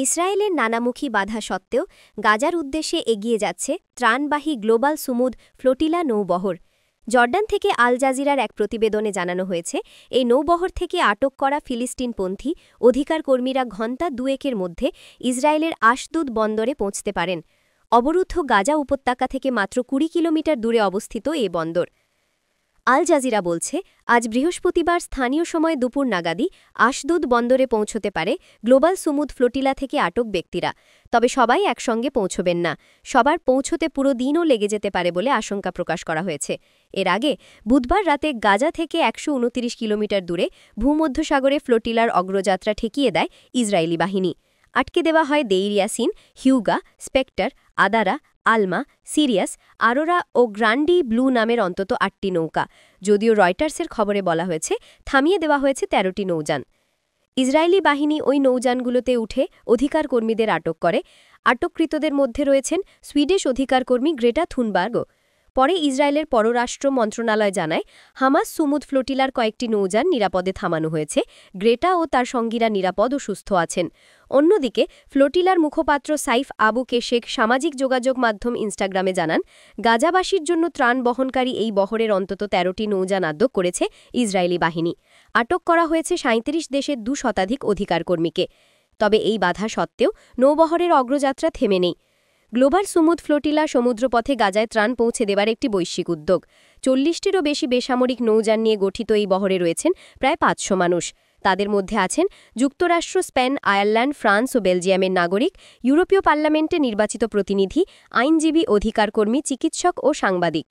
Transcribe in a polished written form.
ইসরায়েলের নানামুখী বাধা সত্ত্বেও গাজার উদ্দেশ্যে এগিয়ে যাচ্ছে ত্রাণবাহী গ্লোবাল সুমুদ ফ্লোটিলা নৌবহর। জর্ডান থেকে আল জাজিরার এক প্রতিবেদনে জানানো হয়েছে, এই নৌবহর থেকে আটক করা ফিলিস্তিনপন্থী অধিকার কর্মীরা ঘণ্টা দুয়েকের মধ্যে ইসরায়েলের আশদুদ বন্দরে পৌঁছতে পারেন। অবরুদ্ধ গাজা উপত্যকা থেকে মাত্র ২০ কিলোমিটার দূরে অবস্থিত এ বন্দর। আল জাজিরা বলছে, আজ বৃহস্পতিবার স্থানীয় সময় দুপুর নাগাদই আশদুদ বন্দরে পৌঁছতে পারে গ্লোবাল সুমুদ ফ্লোটিলা থেকে আটক ব্যক্তিরা। তবে সবাই একসঙ্গে পৌঁছবেন না, সবার পৌঁছতে পুরো দিনও লেগে যেতে পারে বলে আশঙ্কা প্রকাশ করা হয়েছে। এর আগে বুধবার রাতে গাজা থেকে ১২৯ কিলোমিটার দূরে ভূমধ্যসাগরে ফ্লোটিলার অগ্রযাত্রা ঠেকিয়ে দেয় ইসরায়েলি বাহিনী। আটকে দেওয়া হয় দেইর ইয়াসিন, হিউগা, স্পেক্টার, আদারা, আলমা, সিরিয়াস, আরোরা ও গ্রান্ডি ব্লু নামের অন্তত ৮টি নৌকা। যদিও রয়টার্সের খবরে বলা হয়েছে, থামিয়ে দেওয়া হয়েছে ১৩টি নৌযান। ইসরায়েলি বাহিনী ওই নৌযানগুলোতে উঠে অধিকার কর্মীদের আটক করে। আটককৃতদের মধ্যে রয়েছেন সুইডিশ অধিকারকর্মী গ্রেটা থুনবার্গও। পরে ইসরায়েলের পররাষ্ট্র মন্ত্রণালয় জানায়, হামাস সুমুদ ফ্লোটিলার কয়েকটি নৌযান নিরাপদে থামানো হয়েছে। গ্রেটা ও তার সঙ্গীরা নিরাপদ ও সুস্থ আছেন। অন্যদিকে ফ্লোটিলার মুখপাত্র সাইফ আবু কেশেক সামাজিক যোগাযোগ মাধ্যম ইনস্টাগ্রামে জানান, গাজাবাসীর জন্য ত্রাণ বহনকারী এই বহরের অন্তত ১৩টি নৌযান আটক করেছে ইসরায়েলি বাহিনী। আটক করা হয়েছে ৩৭ দেশের ২ শতাধিক অধিকার কর্মীকে। তবে এই বাধা সত্ত্বেও নৌবহরের অগ্রযাত্রা থেমে নেই। গ্লোবাল সুমুদ ফ্লোটিলা সমুদ্রপথে গাজায় ত্রাণ পৌঁছে দেবার একটি বৈশ্বিক উদ্যোগ। ৪০টিরও বেশি বেসামরিক নৌযান নিয়ে গঠিত এই বহরে রয়েছেন প্রায় ৫০০ মানুষ। তাদের মধ্যে আছেন যুক্তরাষ্ট্র, স্পেন, আয়ারল্যান্ড, ফ্রান্স ও বেলজিয়ামের নাগরিক, ইউরোপীয় পার্লামেন্টে নির্বাচিত প্রতিনিধি, আইনজীবী, অধিকারকর্মী, চিকিৎসক ও সাংবাদিক।